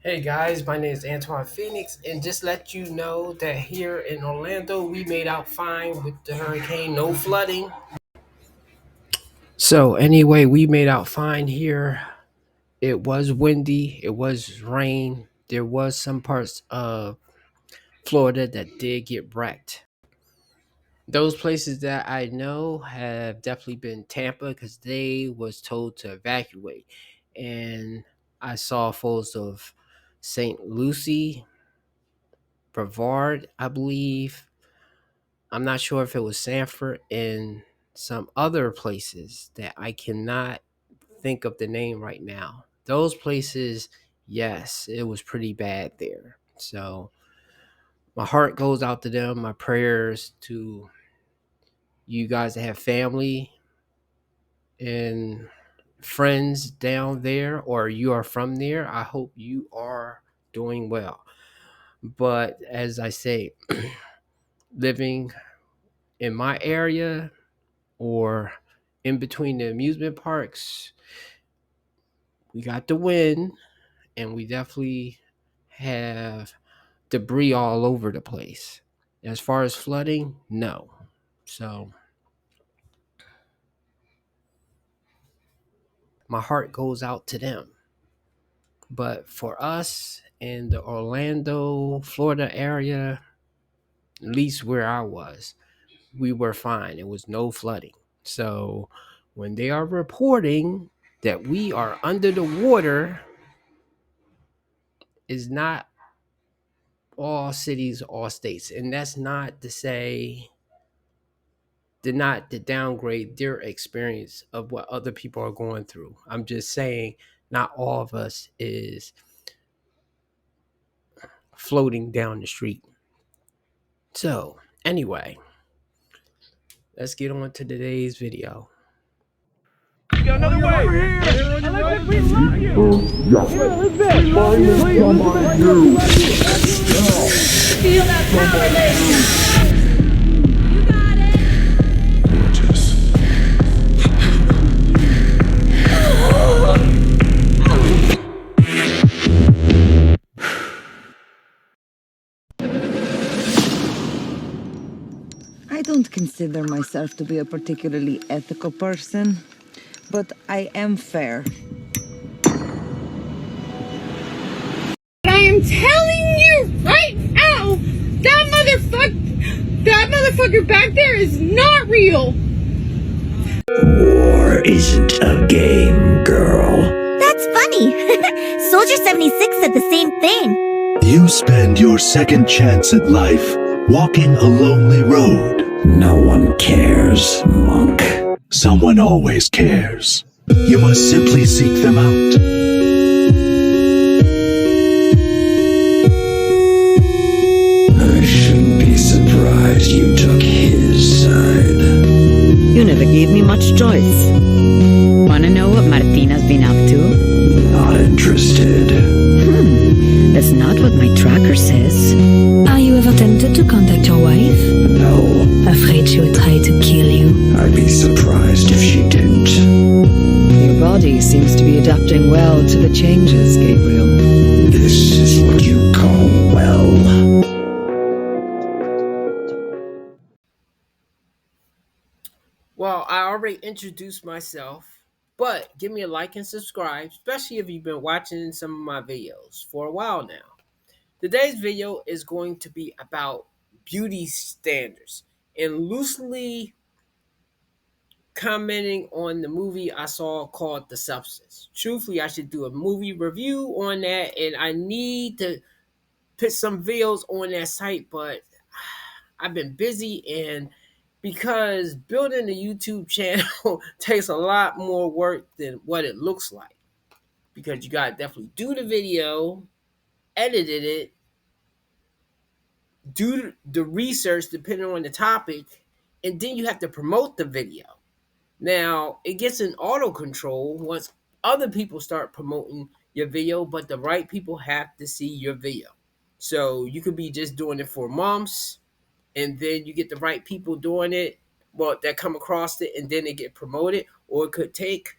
Hey guys, my name is Antoine Phoenix, and just let you know that here in Orlando, we made out fine with the hurricane, no flooding. So, anyway, we made out fine here. It was windy, it was rain. There was some parts of Florida that did get wrecked. Those places that I know have definitely been Tampa because they was told to evacuate. And I saw photos of St. Lucie, Brevard, I believe. I'm not sure if it was Sanford and some other places that I cannot think of the name right now. Those places, yes, it was pretty bad there. So my heart goes out to them. My prayers to you guys that have family and friends down there, or you are from there. I hope you are doing well. But as I say, living in my area, or in between the amusement parks, we got the wind and we definitely have debris all over the place. As far as flooding, no. So my heart goes out to them. But for us in the Orlando, Florida area, at least where I was, we were fine. It was no flooding. So when they are reporting that we are under the water, is not all cities, all states. And that's not to say, not to downgrade their experience of what other people are going through. I'm just saying not all of us is floating down the street. So anyway, let's get on to today's video. You got another way. Electric, we love you. Yeah, Elizabeth, we love you. Please, feel that power, lady. You got it. I don't consider myself to be a particularly ethical person, but I am fair. I am telling you right now, that motherfucker back there is not real. War isn't a game, girl. That's funny. Soldier 76 said the same thing. You spend your second chance at life walking a lonely road. No one cares, monk. Someone always cares. You must simply seek them out. I shouldn't be surprised you took his side. You never gave me much choice. Wanna know what Martina's been up to? Not interested. That's not what my tracker says. Are you ever tempted to contact your wife? No. Afraid she would try to kill you? I'd be surprised if she didn't. Your body seems to be adapting well to the changes, Gabriel. This is what you call well. Well, I already introduced myself, but give me a like and subscribe, especially if you've been watching some of my videos for a while now. Today's video is going to be about beauty standards and loosely commenting on the movie I saw called The Substance. Truthfully, I should do a movie review on that, and I need to put some videos on that site, but I've been busy, and because building a YouTube channel takes a lot more work than what it looks like. Because you gotta definitely do the video, edit it, do the research depending on the topic, and then you have to promote the video. Now it gets in auto control once other people start promoting your video, but the right people have to see your video. So you could be just doing it for months, and then you get the right people doing it, well, that come across it, and then they get promoted. Or it could take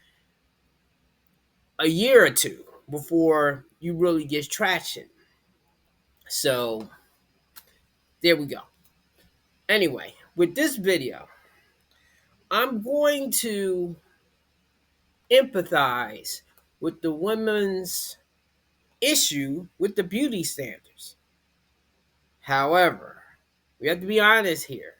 a year or two before you really get traction. So there we go. Anyway, with this video, I'm going to empathize with the women's issue with the beauty standards. However, we have to be honest here.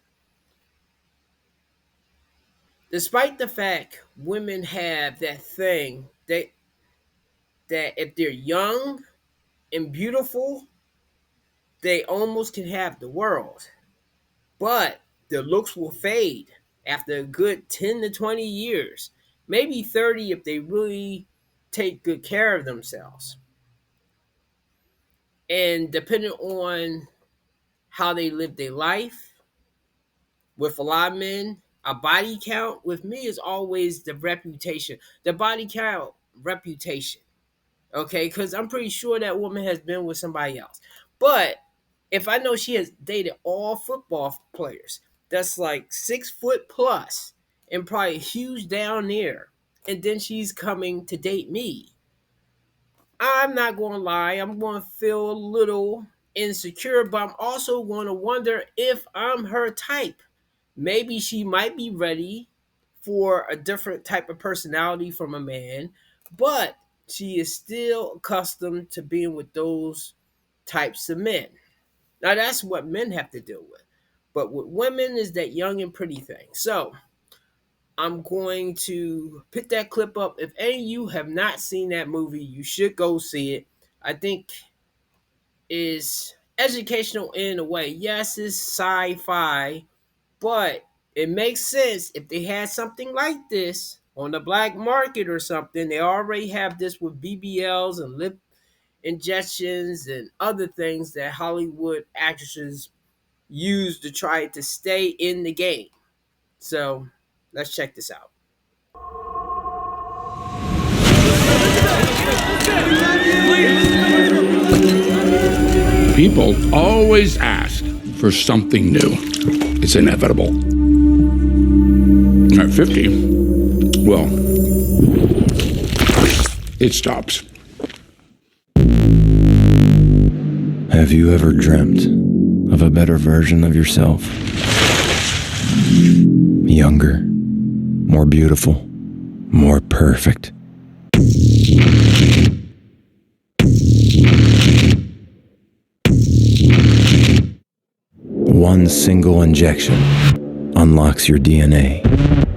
Despite the fact women have that thing that if they're young and beautiful, they almost can have the world. But their looks will fade after a good 10 to 20 years, maybe 30 if they really take good care of themselves. And depending on how they live their life, with a lot of men, a body count with me is always the reputation, the body count reputation. Okay, because I'm pretty sure that woman has been with somebody else. But if I know she has dated all football players, that's like 6 foot plus and probably huge down there, and then she's coming to date me, I'm not going to lie, I'm going to feel a little insecure, but I'm also going to wonder if I'm her type. Maybe she might be ready for a different type of personality from a man, but she is still accustomed to being with those types of men. Now, that's what men have to deal with. But with women is that young and pretty thing. So I'm going to pick that clip up. If any of you have not seen that movie, you should go see it. I think is educational in a way. Yes, it's sci-fi, but it makes sense if they had something like this on the black market or something. They already have this with BBLs and lip injections and other things that Hollywood actresses use to try to stay in the game. So let's check this out. People always ask for something new. It's inevitable. At 50, well, it stops. Have you ever dreamt of a better version of yourself? Younger, more beautiful, more perfect. One single injection unlocks your DNA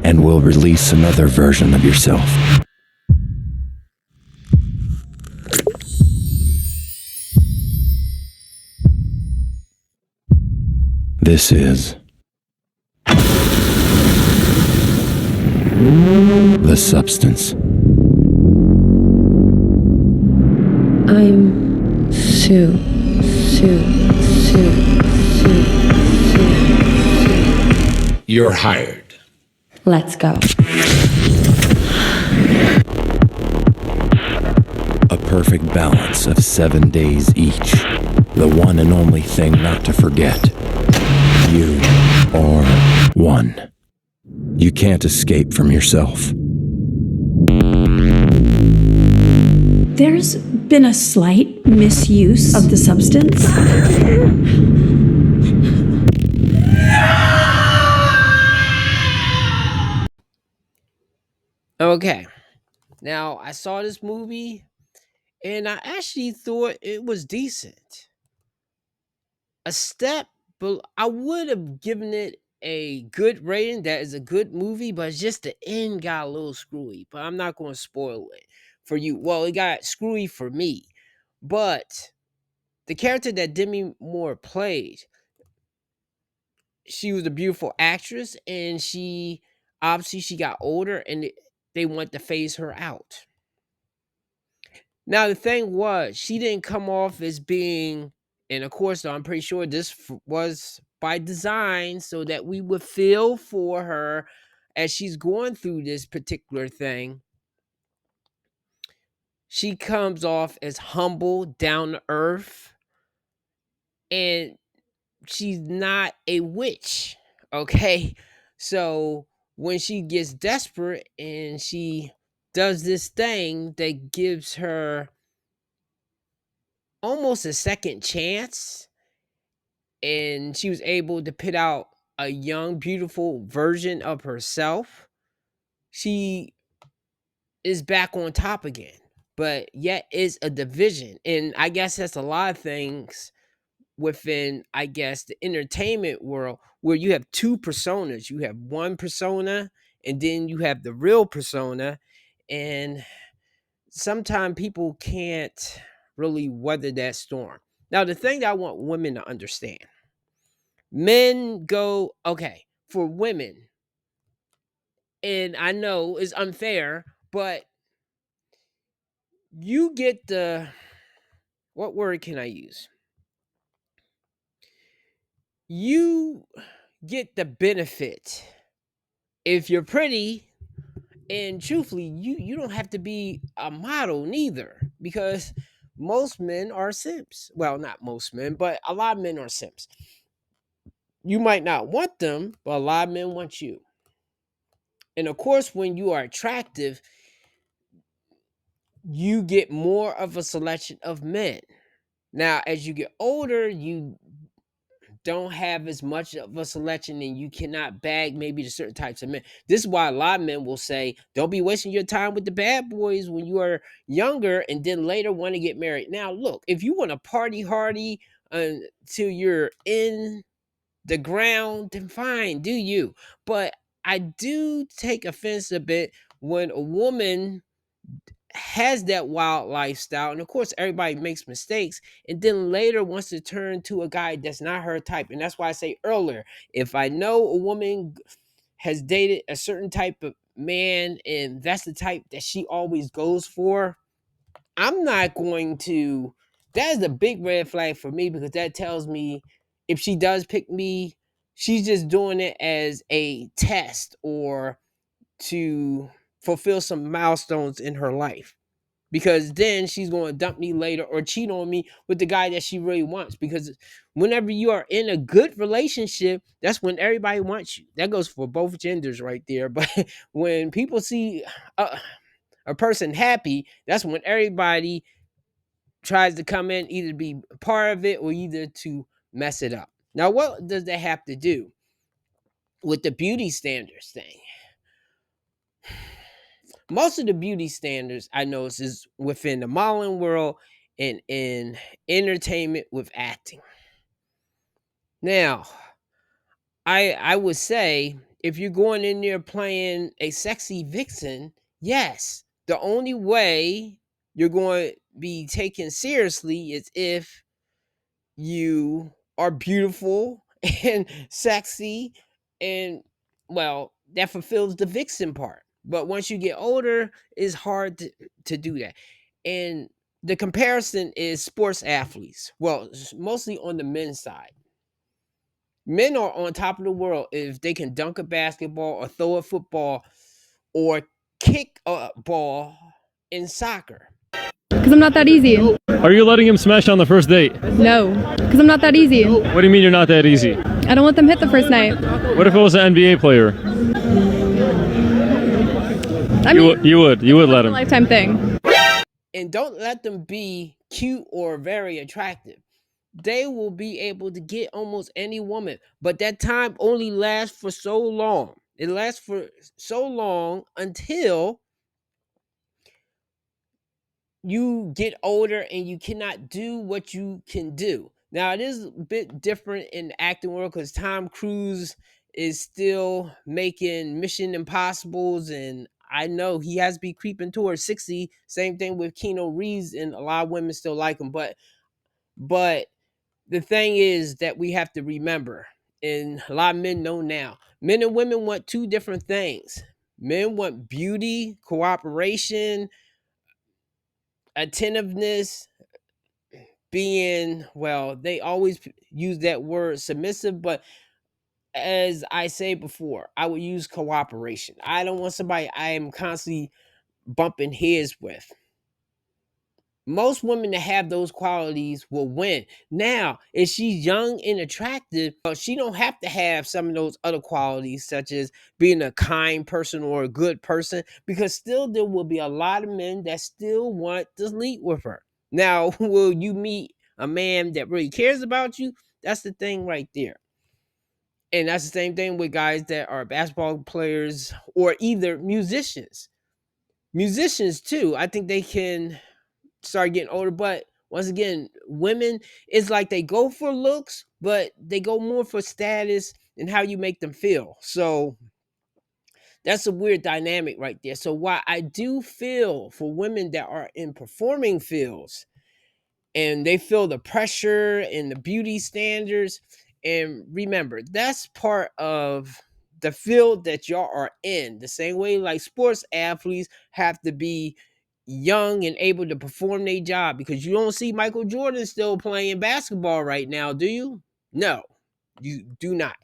and will release another version of yourself. This is the substance. I'm Sue. You're hired. Let's go. A perfect balance of 7 days each. The one and only thing not to forget. You are one. You can't escape from yourself. There's been a slight misuse of the substance. Okay. Now, I saw this movie and I actually thought it was decent. A step, but I would have given it a good rating. That is a good movie, but just the end got a little screwy. But I'm not going to spoil it for you. Well, it got screwy for me. But the character that Demi Moore played, she was a beautiful actress, and she got older, and they wanted to phase her out. Now the thing was, she didn't come off as being, and of course, I'm pretty sure this was by design so that we would feel for her as she's going through this particular thing. She comes off as humble, down to earth, and she's not a witch, okay? So when she gets desperate and she does this thing that gives her almost a second chance, and she was able to put out a young, beautiful version of herself, she is back on top again. But yet is a division. And I guess that's a lot of things within, I guess, the entertainment world, where you have two personas. You have one persona, and then you have the real persona. And sometimes people can't really weather that storm. Now, the thing that I want women to understand, men go, okay, for women, and I know it's unfair, but you get the, what word can I use? You get the benefit. If you're pretty, and truthfully, you don't have to be a model neither, because most men are simps. Well, not most men, but a lot of men are simps. You might not want them, but a lot of men want you. And of course, when you are attractive, you get more of a selection of men. Now, as you get older, you don't have as much of a selection, and you cannot bag maybe the certain types of men. This is why a lot of men will say, don't be wasting your time with the bad boys when you are younger and then later want to get married. Now, look, if you want to party hardy until you're in the ground, then fine, do you. But I do take offense a bit when a woman has that wild lifestyle, and of course everybody makes mistakes, and then later wants to turn to a guy that's not her type. And that's why I say earlier, if I know a woman has dated a certain type of man and that's the type that she always goes for, I'm not going to, that is a big red flag for me, because that tells me if she does pick me, she's just doing it as a test or to fulfill some milestones in her life, because then she's going to dump me later or cheat on me with the guy that she really wants. Because whenever you are in a good relationship, that's when everybody wants you. That goes for both genders right there. But when people see a person happy, that's when everybody tries to come in, either to be part of it or either to mess it up. Now, what does that have to do with the beauty standards thing? Most of the beauty standards I notice is within the modeling world and in entertainment with acting. Now, I would say if you're going in there playing a sexy vixen, yes, the only way you're going to be taken seriously is if you are beautiful and sexy, and well, that fulfills the vixen part. But once you get older, it's hard to do that. And the comparison is sports athletes. Well, mostly on the men's side. Men are on top of the world if they can dunk a basketball or throw a football or kick a ball in soccer. Because I'm not that easy. Are you letting him smash on the first date? No. Because I'm not that easy. What do you mean you're not that easy? I don't let them hit the first night. What if it was an NBA player? I mean, you would let him. Lifetime thing. And don't let them be cute or very attractive. They will be able to get almost any woman, but that time only lasts for so long. It lasts for so long until you get older and you cannot do what you can do. Now, it is a bit different in the acting world because Tom Cruise is still making Mission Impossibles, and I know he has to be creeping towards 60. Same thing with Keanu Reeves, and a lot of women still like him. But the thing is that we have to remember, and a lot of men know now, men and women want two different things. Men want beauty, cooperation, attentiveness, being, well, they always use that word submissive, but as I say before, I would use cooperation. I don't want somebody I am constantly bumping heads with. Most women that have those qualities will win. Now, if she's young and attractive, she don't have to have some of those other qualities, such as being a kind person or a good person, because still there will be a lot of men that still want to sleep with her. Now, will you meet a man that really cares about you, that's the thing right there. And that's the same thing with guys that are basketball players or either musicians. Musicians too, I think they can start getting older, but once again, women, it's like they go for looks, but they go more for status and how you make them feel. So that's a weird dynamic right there. So while I do feel for women that are in performing fields and they feel the pressure and the beauty standards, and remember, that's part of the field that y'all are in. The same way like sports athletes have to be young and able to perform their job, because you don't see Michael Jordan still playing basketball right now, do you? No, you do not.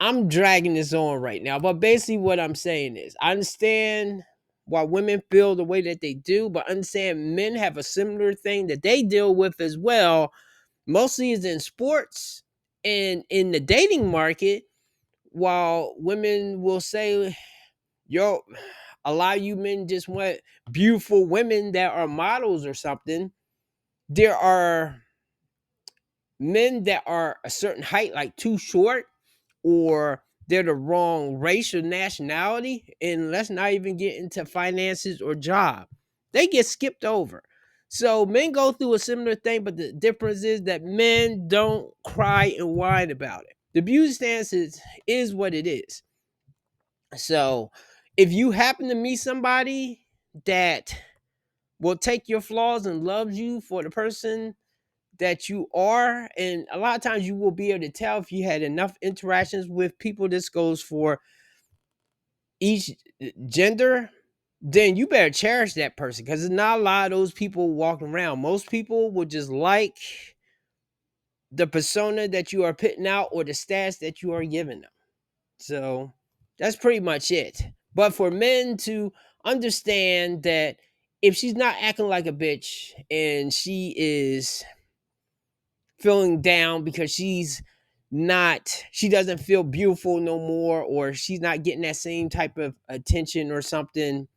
I'm dragging this on right now, but basically what I'm saying is I understand why women feel the way that they do, but understand men have a similar thing that they deal with as well. Mostly is in sports and in the dating market, while women will say, yo, a lot of you men just want beautiful women that are models or something. There are men that are a certain height, like too short, or they're the wrong race or nationality. And let's not even get into finances or job. They get skipped over. So men go through a similar thing, but the difference is that men don't cry and whine about it. The beauty stance is what it is. So if you happen to meet somebody that will take your flaws and loves you for the person that you are, and a lot of times you will be able to tell if you had enough interactions with people, this goes for each gender, then you better cherish that person, because there's not a lot of those people walking around. Most people will just like the persona that you are putting out or the stats that you are giving them. So that's pretty much it. But for men to understand that if she's not acting like a bitch and she is feeling down because she doesn't feel beautiful no more, or she's not getting that same type of attention or something,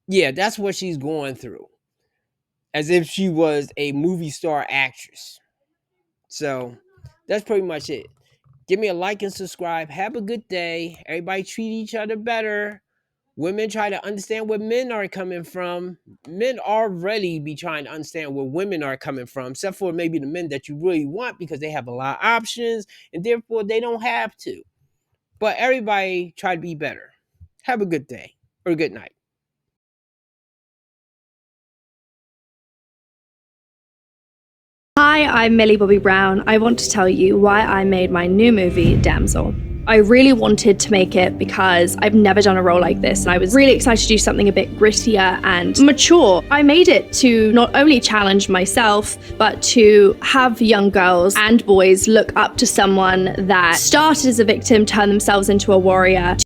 yeah, that's what she's going through, as if she was a movie star actress. So that's pretty much it. Give me a like and subscribe. Have a good day. Everybody treat each other better. Women try to understand where men are coming from. Men already be trying to understand where women are coming from, except for maybe the men that you really want, because they have a lot of options and therefore they don't have to. But everybody try to be better. Have a good day or good night. Hi, I'm Millie Bobby Brown. I want to tell you why I made my new movie, Damsel. I really wanted to make it because I've never done a role like this, and I was really excited to do something a bit grittier and mature. I made it to not only challenge myself, but to have young girls and boys look up to someone that started as a victim, turned themselves into a warrior,